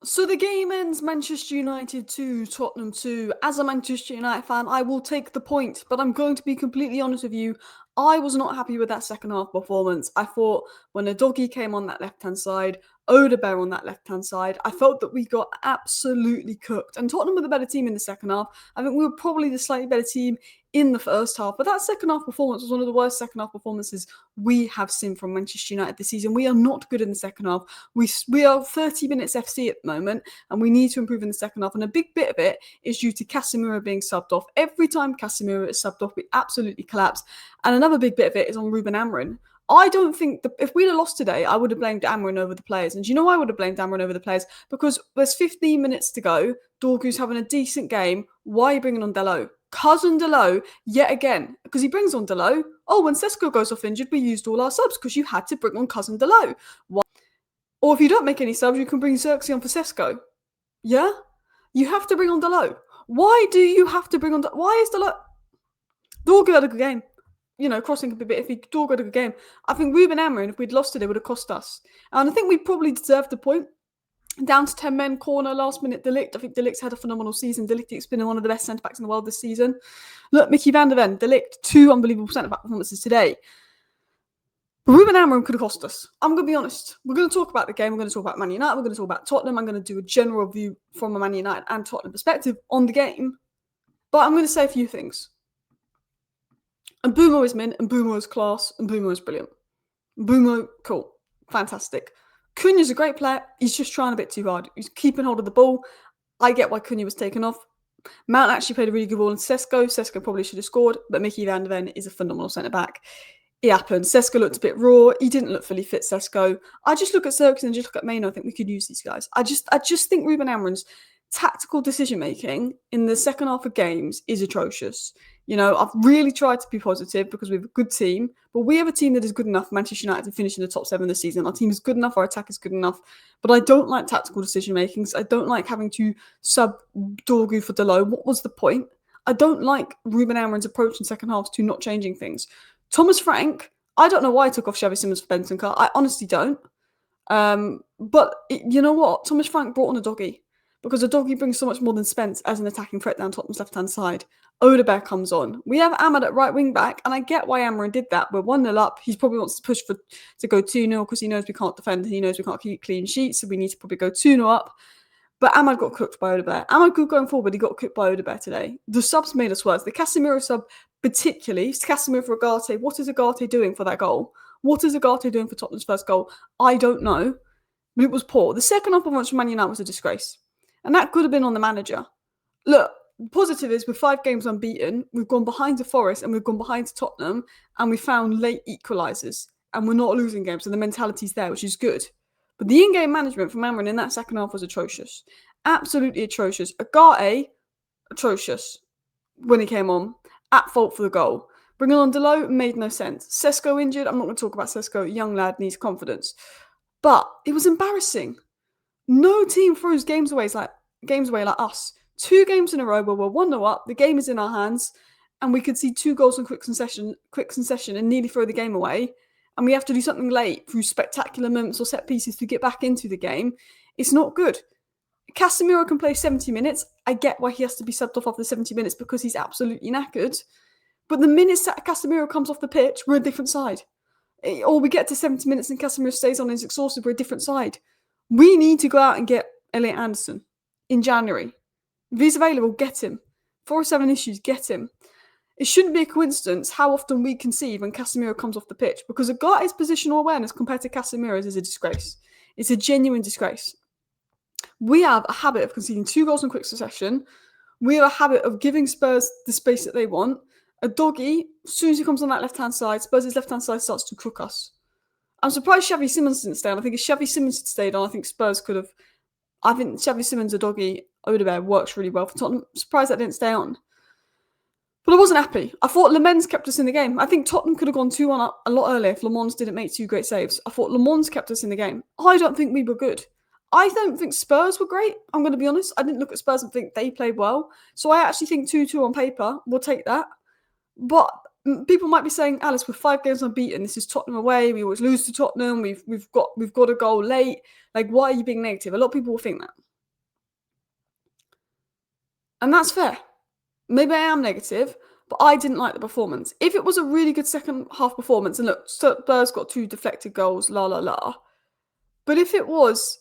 So the game ends Manchester United 2, Tottenham 2. As a Manchester United fan, I will take the point, but I'm going to be completely honest with you. I was not happy with that second half performance. I thought when Udogie came on that left hand side, Odebert on that left hand side, I felt that we got absolutely cooked. And Tottenham were the better team in the second half. I think we were probably the slightly better team in the first half, but that second half performance was one of the worst second half performances we have seen from Manchester United this season. We are not good in the second half. We are 30 minutes FC at the moment, and we need to improve in the second half. And a big bit of it is due to Casemiro being subbed off. Every time Casemiro is subbed off, we absolutely collapse. And another big bit of it is on Ruben Amorim. I don't think that if we'd have lost today, I would have blamed Amorim over the players. And do you know why I would have blamed Amorim over the players? Because there's 15 minutes to go. Dorgu's having a decent game. Why are you bringing on Delo? Cousin Delo, yet again, because he brings on Delo. Oh, when Sesko goes off injured, we used all our subs because you had to bring on Cousin Delo. Why? Or if you don't make any subs, you can bring Xerxes on for Sesko. Yeah? You have to bring on Delo. Why do you have to bring on Delo? Why is Delo... Dorgu had a good game. You know, crossing could be a bit iffy. Dorgu had a good game. I think Ruben Amorim, if we'd lost today, would have cost us. And I think we probably deserved the point. Down to 10 men, corner, last minute, De Ligt. I think De Ligt's had a phenomenal season. De Ligt's been one of the best centre-backs in the world this season. Look, Mickey van der Ven, De Ligt, 2 unbelievable centre-back performances today. But Ruben Amorim could have cost us. I'm going to be honest. We're going to talk about the game. We're going to talk about Man United. We're going to talk about Tottenham. I'm going to do a general view from a Man United and Tottenham perspective on the game. But I'm going to say a few things. Mbeumo is min, Mbeumo is class, Mbeumo is brilliant. Mbeumo, cool. Fantastic. Cunha's a great player. He's just trying a bit too hard. He's keeping hold of the ball. I get why Cunha was taken off. Mount actually played a really good ball in Sesko. Sesko probably should have scored, but Mickey van der Ven is a phenomenal centre-back. It happened. Sesko looked a bit raw. He didn't look fully fit, Sesko. I just look at Xerxes and just look at Maino. I think we could use these guys. I just think Ruben Amorim's tactical decision-making in the second half of games is atrocious. You know, I've really tried to be positive because we have a good team, but we have a team that is good enough, Manchester United, to finish in the top 7 this season. Our team is good enough, our attack is good enough, but I don't like tactical decision-making. I don't like having to sub Dorgu for Delo. What was the point? I don't like Ruben Amorim's approach in second halves to not changing things. Thomas Frank, I don't know why I took off Xavi Simons for Benson Car. I honestly don't. But you know what? Thomas Frank brought on Udogie because Udogie brings so much more than Spence as an attacking threat down Tottenham's left-hand side. Odebert comes on. We have Ahmad at right wing back, and I get why Amorim did that. We're 1-0 up. He probably wants to push to go 2-0 because he knows we can't defend. He knows we can't keep clean sheets, so we need to probably go 2-0 up. But Ahmad got cooked by Odebert. Ahmad good going forward, he got cooked by Odebert today. The subs made us worse. The Casemiro sub particularly, Casemiro for Ugarte. What is Ugarte doing for that goal? What is Ugarte doing for Tottenham's first goal? I don't know. But it was poor. The second half performance from Man United was a disgrace. And that could have been on the manager. Look, positive is with 5 games unbeaten, we've gone behind to Forest and we've gone behind to Tottenham and we found late equalisers and we're not losing games, so the mentality's there, which is good. But the in-game management from Amorim in that second half was atrocious. Absolutely atrocious. Ugarte, atrocious when he came on, at fault for the goal. Bringing on Delo made no sense. Sesko injured, I'm not going to talk about Sesko, young lad needs confidence. But it was embarrassing. No team throws games away like us. 2 games in a row where we're 1-0 up, the game is in our hands, and we could see 2 goals in quick succession and nearly throw the game away. And we have to do something late through spectacular moments or set pieces to get back into the game. It's not good. Casemiro can play 70 minutes. I get why he has to be subbed off after 70 minutes because he's absolutely knackered. But the minutes that Casemiro comes off the pitch, we're a different side. Or we get to 70 minutes and Casemiro stays on and is exhausted, we're a different side. We need to go out and get Elliot Anderson in January. If he's available, get him. 4-7 issues, get him. It shouldn't be a coincidence how often we concede when Casemiro comes off the pitch because Ugarte's positional awareness compared to Casemiro's is a disgrace. It's a genuine disgrace. We have a habit of conceding 2 goals in quick succession. We have a habit of giving Spurs the space that they want. Udogie, as soon as he comes on that left-hand side, Spurs' left-hand side starts to cook us. I'm surprised Xavi Simons didn't stay on. I think if Xavi Simons had stayed on, I think Spurs could have... I think Xavi Simons, Udogie, Odebert works really well for Tottenham. I'm surprised that didn't stay on. But I wasn't happy. I thought Lammens kept us in the game. I think Tottenham could have gone 2-1 up a lot earlier if Lammens didn't make 2 great saves. I thought Lammens kept us in the game. I don't think we were good. I don't think Spurs were great. I'm going to be honest. I didn't look at Spurs and think they played well. So I actually think 2-2 on paper. We'll take that. But people might be saying, Alice, with 5 games unbeaten, this is Tottenham away. We always lose to Tottenham. We've got a goal late. Like, why are you being negative? A lot of people will think that. And that's fair. Maybe I am negative, but I didn't like the performance. If it was a really good second half performance, and look, Spurs got 2 deflected goals, la la la. But if it was,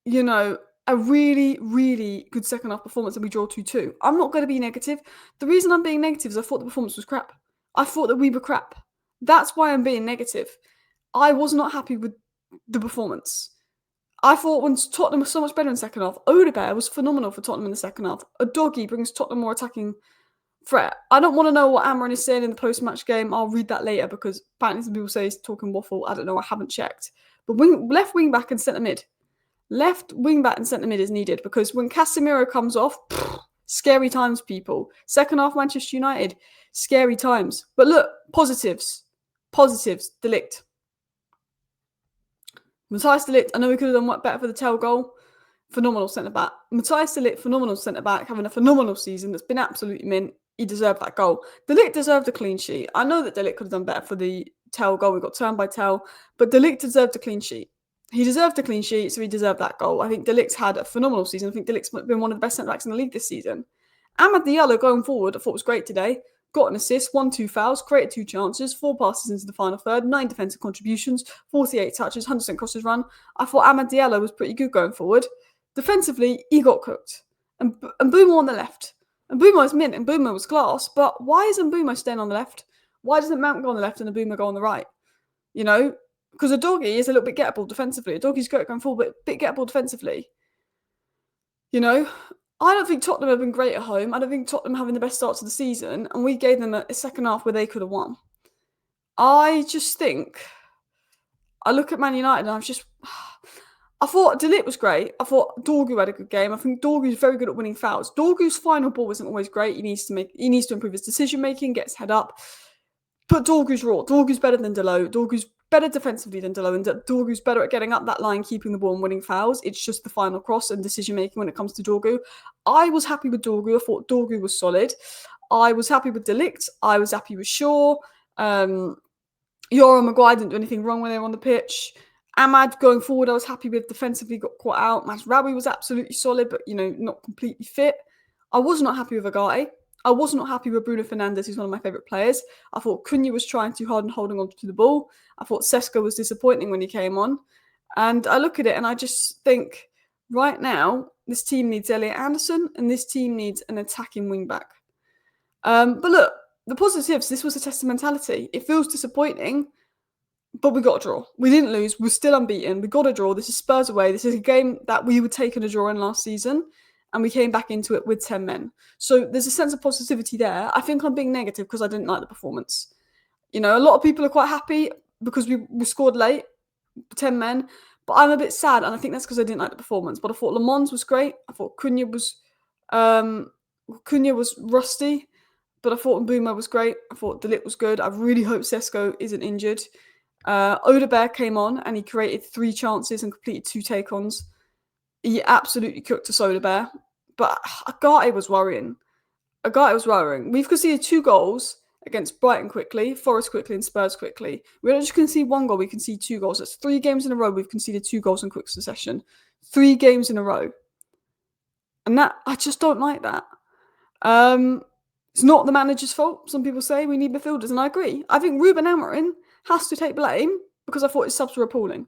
you know, a really, really good second half performance and we draw 2-2, I'm not going to be negative. The reason I'm being negative is I thought the performance was crap. I thought that we were crap. That's why I'm being negative. I was not happy with the performance. I thought when Tottenham was so much better in the second half, Odebert was phenomenal for Tottenham in the second half. Udogie brings Tottenham more attacking threat. I don't want to know what Amorim is saying in the post-match game. I'll read that later because apparently some people say he's talking waffle. I don't know. I haven't checked. But left wing back and centre mid. Left wing back and centre mid is needed because when Casemiro comes off, scary times, people. Second half Manchester United, scary times. But look, positives. Positives. De Ligt. Matthijs De Ligt, I know we could have done better for the tail goal. Phenomenal centre-back. Matthijs De Ligt, phenomenal centre-back, having a phenomenal season that's been absolutely mint. He deserved that goal. De Ligt deserved a clean sheet. I know that De Ligt could have done better for the tail goal. We got turned by tail. But De Ligt deserved a clean sheet. He deserved a clean sheet, so he deserved that goal. I think De Ligt's had a phenomenal season. I think De Ligt's been one of the best centre-backs in the league this season. Amad Diallo going forward, I thought was great today. Got an assist, 1-2 fouls, created 2 chances, 4 passes into the final third, 9 defensive contributions, 48 touches, 100% crosses run. I thought Amad Diallo was pretty good going forward. Defensively, he got cooked. And Mbeumo on the left. Mbeumo is mint, and Mbeumo was class, but why is Mbeumo staying on the left? Why doesn't Mount go on the left and Mbeumo go on the right? You know, because Udogie is a little bit gettable defensively. Udogie's great going forward, but a bit gettable defensively. You know, I don't think Tottenham have been great at home. I don't think Tottenham having the best start to the season, and we gave them a second half where they could have won. I just think, I look at Man United and I thought De Ligt was great. I thought Udogie had a good game. I think Dorgu's very good at winning fouls. Dorgu's final ball isn't always great. He needs to improve his decision making, get his head up. But Dorgu's raw. Dorgu's better than Dalot. Dorgu's better defensively than Dalot, and Dorgu's better at getting up that line, keeping the ball and winning fouls. It's just the final cross and decision making when it comes to Dorgu. I was happy with Dorgu. I thought Dorgu was solid. I was happy with De Ligt. I was happy with Shaw. Yoram Maguire didn't do anything wrong when they were on the pitch. Amad going forward, I was happy with. Defensively got caught out. Masraoui was absolutely solid, but not completely fit. I was not happy with Agate. I was not happy with Bruno Fernandes, who's one of my favourite players. I thought Cunha was trying too hard and holding on to the ball. I thought Sesko was disappointing when he came on. And I look at it and I just think, right now, this team needs Elliot Anderson and this team needs an attacking wing-back. But look, the positives, this was a test of mentality. It feels disappointing, but we got a draw. We didn't lose. We're still unbeaten. We got a draw. This is Spurs away. This is a game that we were taking a draw in last season, and we came back into it with 10 men. So there's a sense of positivity there. I think I'm being negative because I didn't like the performance. A lot of people are quite happy because we scored late, 10 men, but I'm a bit sad, and I think that's because I didn't like the performance. But I thought Lammens was great. I thought Cunha was rusty, but I thought Mbeumo was great. I thought De Ligt was good. I really hope Sesko isn't injured. Odebert came on and he created 3 chances and completed 2 take-ons. He absolutely cooked us, Odebert. But Agate was worrying. We've conceded 2 goals against Brighton quickly, Forest quickly, and Spurs quickly. We don't just concede 1 goal, we concede 2 goals. That's 3 games in a row we've conceded 2 goals in quick succession. 3 games in a row. And that, I just don't like that. It's not the manager's fault. Some people say we need midfielders, and I agree. I think Ruben Amorim has to take blame because I thought his subs were appalling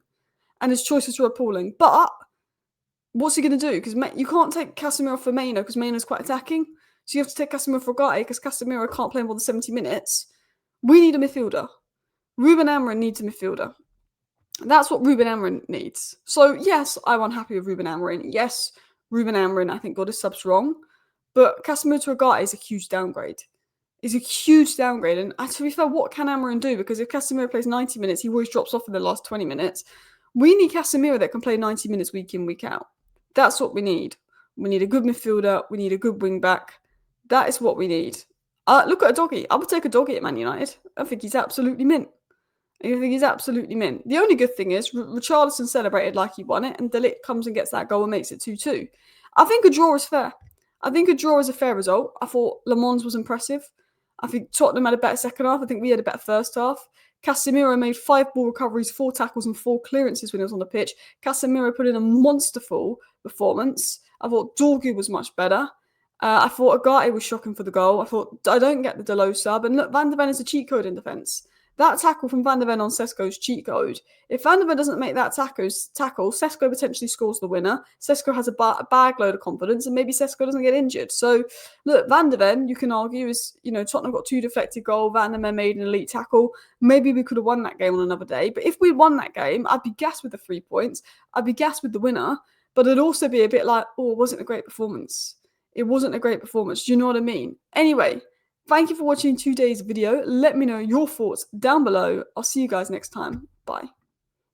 and his choices were appalling. But what's he going to do? Because you can't take Casemiro for Maino because Maino's quite attacking. So you have to take Casemiro for Agate because Casemiro can't play more than 70 minutes. We need a midfielder. Ruben Amorim needs a midfielder. That's what Ruben Amorim needs. So yes, I'm unhappy with Ruben Amorim. Yes, Ruben Amorim, I think, got his subs wrong. But Casemiro to Agate is a huge downgrade. And to be fair, what can Amorim do? Because if Casemiro plays 90 minutes, he always drops off in the last 20 minutes. We need Casemiro that can play 90 minutes week in, week out. That's what we need. We need a good midfielder. We need a good wing back. That is what we need. Look at Udogie. I would take Udogie at Man United. I think he's absolutely mint. The only good thing is Richarlison celebrated like he won it, and De Ligt comes and gets that goal and makes it 2-2. I think a draw is fair. I think a draw is a fair result. I thought Lammens was impressive. I think Tottenham had a better second half. I think we had a better first half. Casemiro made 5 ball recoveries, 4 tackles and 4 clearances when he was on the pitch. Casemiro put in a monsterful performance. I thought Dorgu was much better. I thought Agate was shocking for the goal. I thought, I don't get the De Ligt sub. And look, Van de Ven is a cheat code in defence. That tackle from Van de Ven on Sesko's cheat code. If Van de Ven doesn't make that tackle, Sesko potentially scores the winner. Sesko has a bag load of confidence, and maybe Sesko doesn't get injured. So, look, Van de Ven, you can argue, is, Tottenham got 2 deflected goals. Van de Ven made an elite tackle. Maybe we could have won that game on another day. But if we won that game, I'd be gassed with the 3 points. I'd be gassed with the winner. But it'd also be a bit like, oh, it wasn't a great performance. It wasn't a great performance. Do you know what I mean? Anyway, thank you for watching today's video. Let me know your thoughts down below. I'll see you guys next time. Bye.